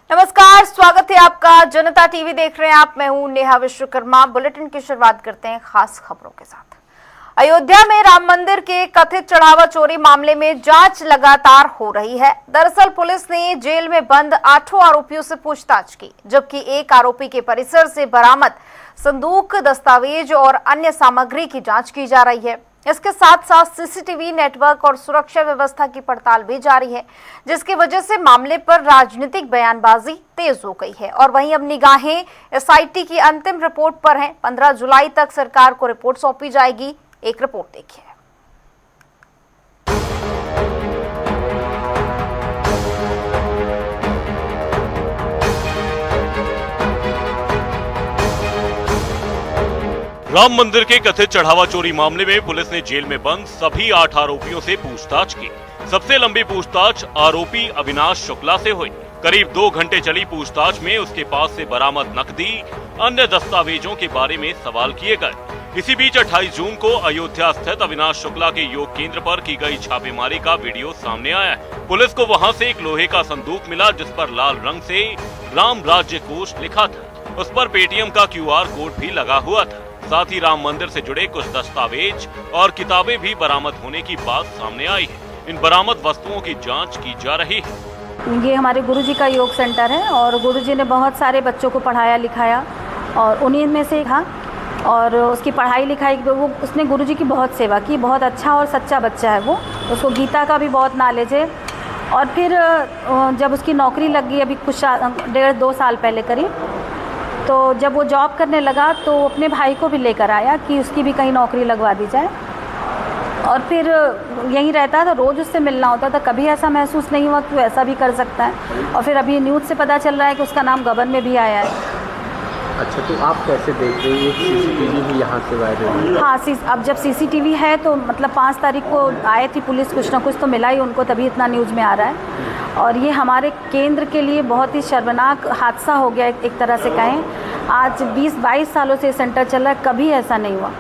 नमस्कार, स्वागत है आपका। जनता टीवी देख रहे हैं आप। मैं हूं नेहा विश्वकर्मा। बुलेटिन की शुरुआत करते हैं खास खबरों के साथ। अयोध्या में राम मंदिर के कथित चढ़ावा चोरी मामले में जांच लगातार हो रही है। दरअसल पुलिस ने जेल में बंद 8 आरोपियों से पूछताछ की, जबकि एक आरोपी के परिसर से बरामद संदूक, दस्तावेज और अन्य सामग्री की जांच की जा रही है। इसके साथ साथ सीसीटीवी नेटवर्क और सुरक्षा व्यवस्था की पड़ताल भी जारी है, जिसकी वजह से मामले पर राजनीतिक बयानबाजी तेज हो गई है। और वहीं अब निगाहें एसआईटी की अंतिम रिपोर्ट पर हैं। 15 जुलाई तक सरकार को रिपोर्ट सौंपी जाएगी। एक रिपोर्ट देखिए। राम मंदिर के कथित चढ़ावा चोरी मामले में पुलिस ने जेल में बंद सभी 8 आरोपियों से पूछताछ की। सबसे लंबी पूछताछ आरोपी अविनाश शुक्ला से हुई। करीब 2 घंटे चली पूछताछ में उसके पास से बरामद नकदी, अन्य दस्तावेजों के बारे में सवाल किए गए। इसी बीच 28 जून को अयोध्या स्थित अविनाश शुक्ला के योग केंद्र पर की गई छापेमारी का वीडियो सामने आया है। पुलिस को वहां से एक लोहे का संदूक मिला, जिस पर लाल रंग से राम राज्य कोष लिखा था। उस पर पेटीएम का QR कोड भी लगा हुआ था। साथ ही राम मंदिर से जुड़े कुछ दस्तावेज और किताबें भी बरामद होने की बात सामने आई है। इन बरामद वस्तुओं की जांच की जा रही है। ये हमारे गुरुजी का योग सेंटर है और गुरुजी ने बहुत सारे बच्चों को पढ़ाया लिखाया और उन्हीं में से था। और उसकी पढ़ाई लिखाई वो उसने गुरुजी की बहुत सेवा की। बहुत अच्छा और सच्चा बच्चा है वो। उसको गीता का भी बहुत नॉलेज है। और फिर जब उसकी नौकरी लग गई अभी कुछ 1.5-2 साल पहले करीब, तो जब वो जॉब करने लगा तो अपने भाई को भी लेकर आया कि उसकी भी कहीं नौकरी लगवा दी जाए। और फिर यहीं रहता था, रोज़ उससे मिलना होता था। कभी ऐसा महसूस नहीं हुआ कि वो ऐसा भी कर सकता है। और फिर अभी न्यूज़ से पता चल रहा है कि उसका नाम गबन में भी आया है। अच्छा, तो आप कैसे देख रहे हैं? सीसीटीवी भी यहाँ से वायरल हुई? हाँ, अब जब सीसीटीवी है तो मतलब 5 तारीख को आए थी पुलिस, कुछ ना कुछ तो मिला ही उनको, तभी इतना न्यूज़ में आ रहा है। और ये हमारे केंद्र के लिए बहुत ही शर्मनाक हादसा हो गया एक तरह से कहें। आज 20-22 सालों से सेंटर चल रहा है, कभी ऐसा नहीं हुआ।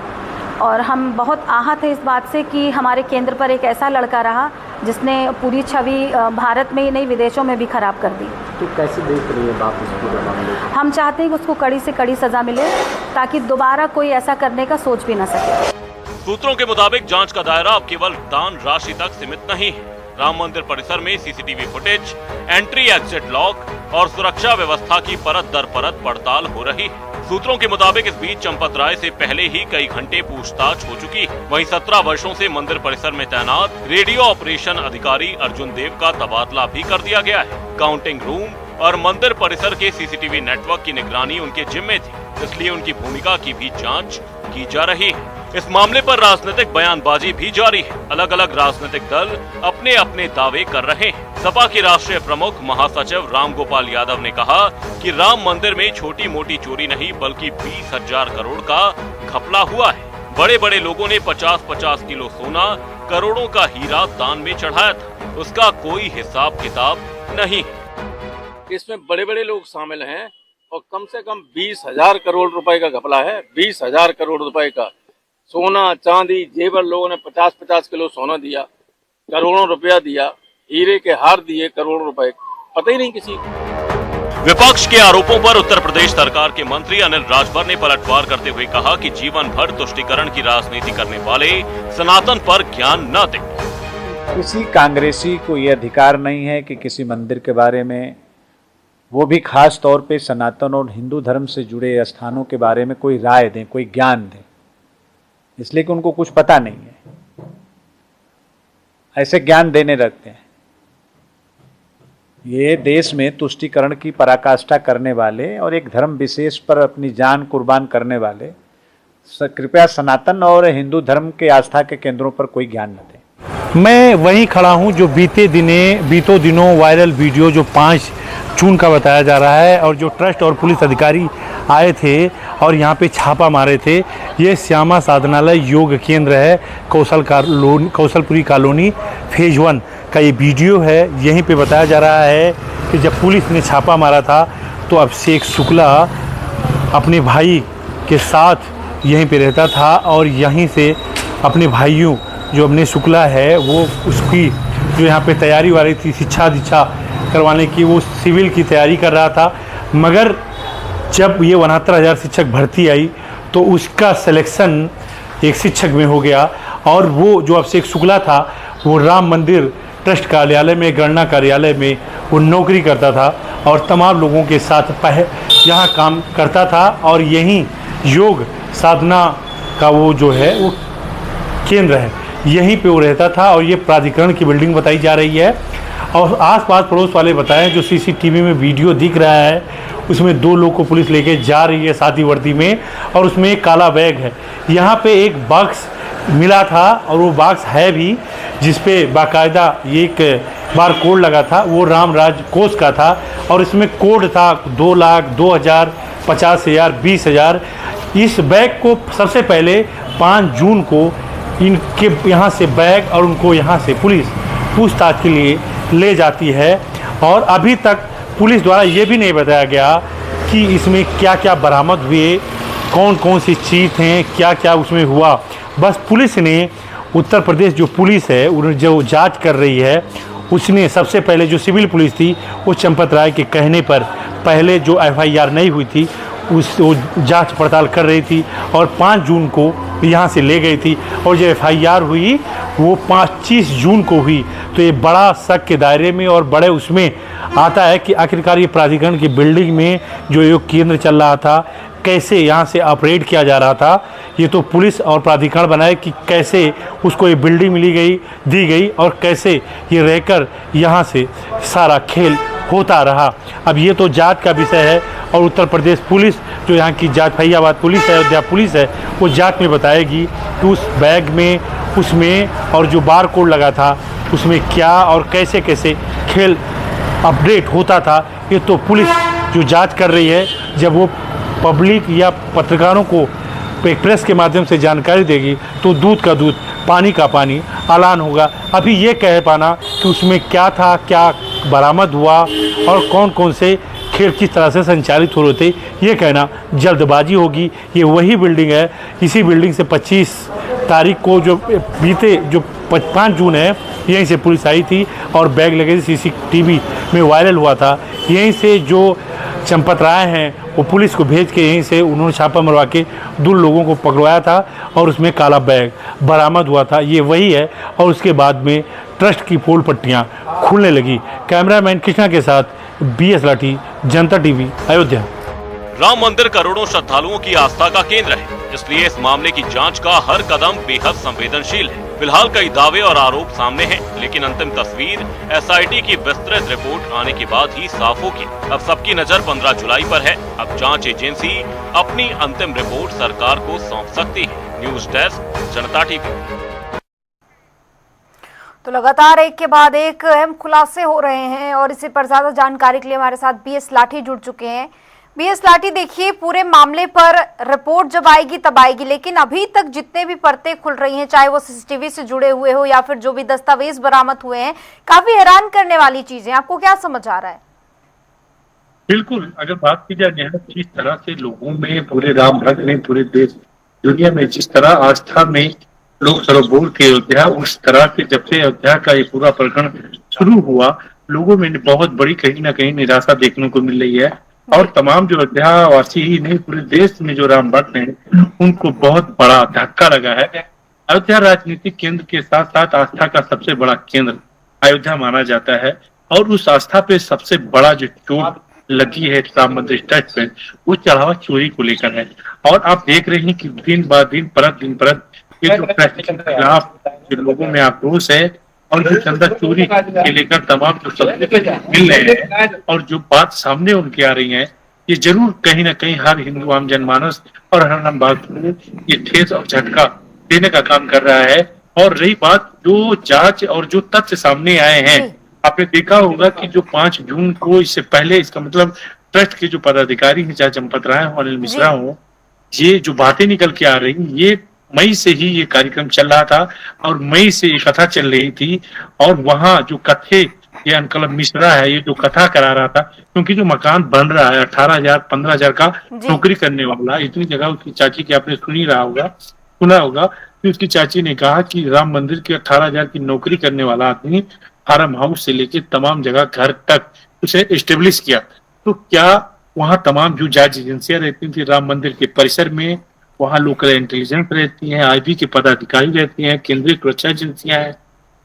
और हम बहुत आहत हैं इस बात से कि हमारे केंद्र पर एक ऐसा लड़का रहा जिसने पूरी छवि भारत में ही नहीं विदेशों में भी खराब कर दी। तो कैसे देख रही है आप इस पूरे मामले को? हम चाहते हैं कि उसको कड़ी से कड़ी सज़ा मिले ताकि दोबारा कोई ऐसा करने का सोच भी ना सके। सूत्रों के मुताबिक जांच का दायरा अब केवल दान राशि तक सीमित नहीं है। राम मंदिर परिसर में CCTV footage, entry exit lock और सुरक्षा व्यवस्था की परत दर परत पड़ताल हो रही है। सूत्रों के मुताबिक इस बीच चंपत राय से पहले ही कई घंटे पूछताछ हो चुकी है। वहीं 17 वर्षों से मंदिर परिसर में तैनात रेडियो ऑपरेशन अधिकारी अर्जुन देव का तबादला भी कर दिया गया है। काउंटिंग रूम और मंदिर परिसर के सीसीटीवी नेटवर्क की निगरानी उनके जिम्मे थी, इसलिए उनकी भूमिका की भी जांच की जा रही है। इस मामले पर राजनीतिक बयानबाजी भी जारी है। अलग अलग राजनीतिक दल अपने अपने दावे कर रहे हैं। सपा के राष्ट्रीय प्रमुख महासचिव रामगोपाल यादव ने कहा कि राम मंदिर में छोटी मोटी चोरी नहीं बल्कि 20,000 करोड़ का घपला हुआ है। बड़े बड़े लोगों ने 50-50 किलो सोना, करोड़ों का हीरा दान में चढ़ाया था, उसका कोई हिसाब किताब नहीं है। इसमें बड़े बड़े लोग शामिल हैं और कम से कम 20,000 करोड़ रुपए का घपला है। 20,000 करोड़ रुपए का सोना, चांदी, जेवर, लोगों ने 50-50 किलो सोना दिया, करोड़ों रुपया दिया, हीरे के हार दिए, करोड़ों रुपए, पता ही नहीं किसी को। विपक्ष के आरोपों पर उत्तर प्रदेश सरकार के मंत्री अनिल राजभर ने पलटवार करते हुए कहा कि जीवन भर तुष्टीकरण की राजनीति करने वाले सनातन पर ज्ञान न दें। किसी कांग्रेसी को यह अधिकार नहीं है कि किसी मंदिर के बारे में, वो भी खास तौर पे सनातन और हिंदू धर्म से जुड़े स्थानों के बारे में कोई राय दें, कोई ज्ञान दें, इसलिए कि उनको कुछ पता नहीं है। ऐसे ज्ञान देने लगते हैं। ये देश में तुष्टीकरण की पराकाष्ठा करने वाले और एक धर्म विशेष पर अपनी जान कुर्बान करने वाले कृपया सनातन और हिंदू धर्म के आस्था के केंद्रों पर कोई ज्ञान न दें। मैं वहीं खड़ा हूं जो बीतों दिनों वायरल वीडियो जो 5 जून का बताया जा रहा है और जो ट्रस्ट और पुलिस अधिकारी आए थे और यहाँ पे छापा मारे थे। ये श्यामा साधनालय योग केंद्र है, कौशलपुरी कॉलोनी फेज 1 का ये वीडियो है। यहीं पे बताया जा रहा है कि जब पुलिस ने छापा मारा था तो अभिषेक शुक्ला अपने भाई के साथ यहीं पे रहता था और यहीं से अपने भाइयों जो अपने शुक्ला है वो उसकी जो यहाँ पे तैयारी वाली थी, शिक्षा दीक्षा करवाने की वो सिविल की तैयारी कर रहा था, मगर जब ये 69,000 शिक्षक भर्ती आई तो उसका सिलेक्शन एक शिक्षक में हो गया और वो जो अभिषेक शुक्ला था वो राम मंदिर ट्रस्ट कार्यालय में, गणना कार्यालय में वो नौकरी करता था और तमाम लोगों के साथ यहाँ काम करता था और यहीं योग साधना का वो जो है वो केंद्र है, यहीं पे वो रहता था। और ये प्राधिकरण की बिल्डिंग बताई जा रही है और आसपास पड़ोस वाले बताएं जो सीसीटीवी में वीडियो दिख रहा है उसमें 2 लोग को पुलिस लेके जा रही है सादी वर्दी में और उसमें एक काला बैग है। यहाँ पे एक बॉक्स मिला था और वो बॉक्स है भी जिस पे बाकायदा एक बार कोड लगा था, वो रामराज कोष का था और इसमें कोड था 2 लाख, 2,000, 50,000, 20,000। इस बैग को सबसे पहले 5 जून को इनके यहाँ से बैग और उनको यहाँ से पुलिस पूछताछ के लिए ले जाती है और अभी तक पुलिस द्वारा ये भी नहीं बताया गया कि इसमें क्या क्या बरामद हुए, कौन कौन सी चीज़ हैं, क्या क्या उसमें हुआ। बस पुलिस ने, उत्तर प्रदेश जो पुलिस है उन्हें जो जांच कर रही है उसने सबसे पहले जो सिविल पुलिस थी वो चंपत राय के कहने पर पहले जो एफआईआर नहीं हुई थी वो जांच पड़ताल कर रही थी और 5 जून को यहाँ से ले गई थी और जो एफआईआर हुई वो 25 जून को हुई। तो ये बड़ा शक के दायरे में और बड़े उसमें आता है कि आखिरकार ये प्राधिकरण की बिल्डिंग में जो योग केंद्र चल रहा था कैसे यहाँ से ऑपरेट किया जा रहा था, ये तो पुलिस और प्राधिकरण बनाए कि कैसे उसको ये बिल्डिंग दी गई और कैसे ये रहकर यहाँ से सारा खेल होता रहा। अब ये तो जांच का विषय है और उत्तर प्रदेश पुलिस जो यहाँ की जांच, फैजाबाद पुलिस है, अयोध्या पुलिस है, वो जांच में बताएगी कि उस बैग में, उसमें और जो बार कोड लगा था उसमें क्या और कैसे कैसे खेल अपडेट होता था। ये तो पुलिस जो जांच कर रही है, जब वो पब्लिक या पत्रकारों को प्रेस के माध्यम से जानकारी देगी तो दूध का दूध, पानी का पानी ऐलान होगा। अभी ये कह पाना कि उसमें क्या था, क्या बरामद हुआ और कौन कौन से खेल किस तरह से संचालित हो रहे थे, ये कहना जल्दबाजी होगी। ये वही बिल्डिंग है, इसी बिल्डिंग से 25 तारीख को जो बीते जो 5 जून है यहीं से पुलिस आई थी और बैग लगे सीसीटीवी में वायरल हुआ था। यहीं से जो चंपत राय हैं वो पुलिस को भेज के यहीं से उन्होंने छापा मरवा के 2 लोगों को पकड़वाया था और उसमें काला बैग बरामद हुआ था। ये वही है और उसके बाद में ट्रस्ट की पोल पट्टियाँ खुलने लगी। कैमरामैन कृष्णा के साथ BS लाठी, जनता टीवी, अयोध्या। राम मंदिर करोड़ों श्रद्धालुओं की आस्था का केंद्र है, इसलिए इस मामले की जांच का हर कदम बेहद संवेदनशील है। फिलहाल कई दावे और आरोप सामने हैं, लेकिन अंतिम तस्वीर SIT की विस्तृत रिपोर्ट आने के बाद ही साफ होगी। अब सबकी नजर 15 जुलाई पर है। अब जांच एजेंसी अपनी अंतिम रिपोर्ट सरकार को सौंप सकती है। न्यूज डेस्क, जनता टीवी। तो लगातार एक के बाद एक अहम खुलासे हो रहे हैं और इसी पर ज्यादा जानकारी के लिए हमारे साथ BS लाठी जुड़ चुके हैं। BS लाठी, देखिए पूरे मामले पर रिपोर्ट जब आएगी तब आएगी, लेकिन अभी तक जितने भी परतें खुल रही हैं, चाहे वो CCTV से जुड़े हुए हो या फिर जो भी दस्तावेज बरामद हुए हैं, काफी हैरान करने वाली चीजें। आपको क्या समझ आ रहा है? बिल्कुल, अगर बात की जाए जिस तरह से लोगों में, पूरे राम भक्त में, पूरे देश दुनिया में जिस तरह आस्था में लोग सरोबोर के अयोध्या, उस तरह से जब से अयोध्या का ये पूरा प्रकरण शुरू हुआ, लोगों में बहुत बड़ी कहीं ना कहीं निराशा देखने को मिल रही है और तमाम जो अयोध्या वासी ही नहीं, पूरे देश में जो राम भक्त हैं उनको बहुत बड़ा धक्का लगा है। अयोध्या राजनीतिक केंद्र के साथ साथ आस्था का सबसे बड़ा केंद्र अयोध्या माना जाता है और उस आस्था पे सबसे बड़ा जो चोट लगी है राम मंदिर ट्रस्ट पे, वो चढ़ावा चोरी को लेकर है। और आप देख रहे हैं कि दिन ब दिन, परत ये जो ट्रस्ट के खिलाफ जो लोगों में आक्रोश है और जो चंदा चोरी के लेकर तमाम जो सब मिल रहे हैं और जो बात सामने उनकी आ रही है, ये जरूर कहीं ना कहीं हर हिंदू आम जनमानस और हर आम बात को ये ठेस और झटका देने का काम कर रहा है। और रही बात जो जांच और जो तथ्य सामने आए हैं, आपने देखा होगा कि जो 5 जून को, इससे पहले, इसका मतलब ट्रस्ट के जो पदाधिकारी हैं, चाहे चंपत राय हो, अनिल मिश्रा हो, ये जो बातें निकल के आ रही, ये मई से ही ये कार्यक्रम चल रहा था और मई से ये कथा चल रही थी। और वहां जो कथे, ये अंकल मिश्रा है, ये जो कथा करा रहा था, क्योंकि जो मकान बन रहा है 18,000 15,000 का नौकरी करने वाला, इतनी जगह उसकी चाची की आपने सुना होगा कि उसकी चाची ने कहा कि राम मंदिर के 18,000 की नौकरी करने वाला आदमी फार्म हाउस से लेके तमाम जगह घर तक उसे एस्टेब्लिश किया, तो क्या वहाँ तमाम जो जांच एजेंसियां रहती थी राम मंदिर के परिसर में, वहाँ लोकल इंटेलिजेंस रहती हैं, आईबी के पदाधिकारी रहते हैं, केंद्रीय सुरक्षा एजेंसियां हैं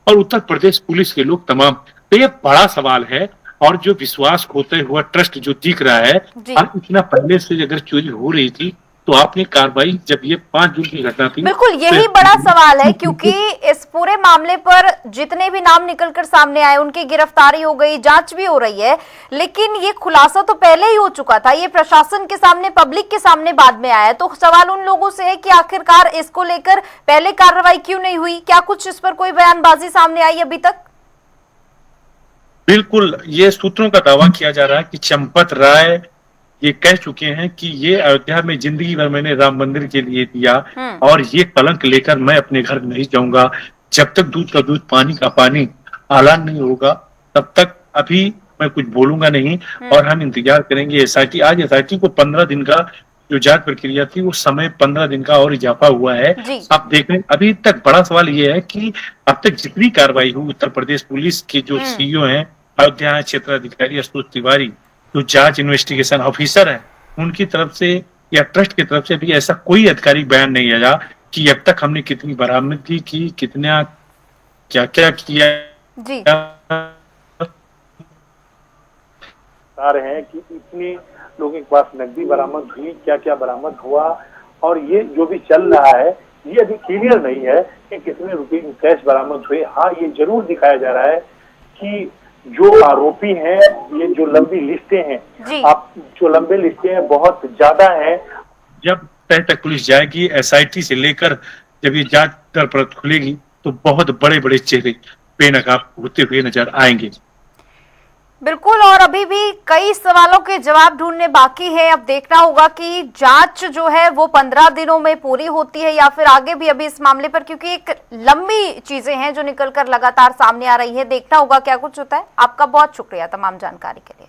और उत्तर प्रदेश पुलिस के लोग तमाम, तो ये बड़ा सवाल है। और जो विश्वास खोते हुआ ट्रस्ट जो दिख रहा है, और इतना पहले से अगर चोरी हो रही थी तो आपने कार्रवाई, जब ये 5 जून की घटना थी, बिल्कुल यही बड़ा सवाल है, क्योंकि इस पूरे मामले पर जितने भी नाम निकलकर सामने आए उनकी गिरफ्तारी हो गई, जांच भी हो रही है, लेकिन ये खुलासा तो पहले ही हो चुका था, ये प्रशासन के सामने, पब्लिक के सामने बाद में आया। तो सवाल उन लोगों से है कि आखिरकार इसको लेकर पहले कार्रवाई क्यों नहीं हुई? क्या कुछ इस पर कोई बयानबाजी सामने आई अभी तक? बिल्कुल, ये सूत्रों का दावा किया जा रहा है कि चंपत राय ये कह चुके हैं कि ये अयोध्या में जिंदगी भर मैंने राम मंदिर के लिए दिया और ये कलंक लेकर मैं अपने घर नहीं जाऊंगा, जब तक दूध का दूध पानी का पानी ऐलान नहीं होगा तब तक अभी मैं कुछ बोलूंगा नहीं और हम इंतजार करेंगे एसआईटी। आज एसआईटी को 15 दिन का जो जांच प्रक्रिया थी वो समय 15 दिन का और इजाफा हुआ है। अब देखें, अभी तक बड़ा सवाल ये है कि अब तक जितनी कार्रवाई हुई, उत्तर प्रदेश पुलिस के जो सीईओ हैं, अयोध्या क्षेत्राधिकारी आशुतोष तिवारी, जो जांच इन्वेस्टिगेशन ऑफिसर है, उनकी तरफ से या ट्रस्ट की तरफ से भी ऐसा कोई आधिकारिक बयान नहीं आया कि अब तक हमने कितनी बरामदगी की, कितना क्या क्या किया जी। बता रहे हैं कि इतने लोगों के पास नकदी बरामद हुई, क्या क्या बरामद हुआ, और ये जो भी चल रहा है ये अभी क्लियर नहीं है कि कितने रुपए कैश बरामद हुए। हाँ, ये जरूर दिखाया जा रहा है कि जो आरोपी हैं, ये जो लंबी लिस्टें हैं, आप जो लंबे लिस्टें हैं बहुत ज्यादा हैं। जब तय तक पुलिस जाएगी एसआईटी से लेकर, जब ये जांच दर परत खुलेगी तो बहुत बड़े बड़े चेहरे बेनकाब होते हुए नजर आएंगे। बिल्कुल, और अभी भी कई सवालों के जवाब ढूंढने बाकी है। अब देखना होगा कि जांच जो है वो 15 दिनों में पूरी होती है या फिर आगे भी अभी इस मामले पर, क्योंकि एक लंबी चीजें हैं जो निकलकर लगातार सामने आ रही है। देखना होगा क्या कुछ होता है। आपका बहुत शुक्रिया तमाम जानकारी के लिए।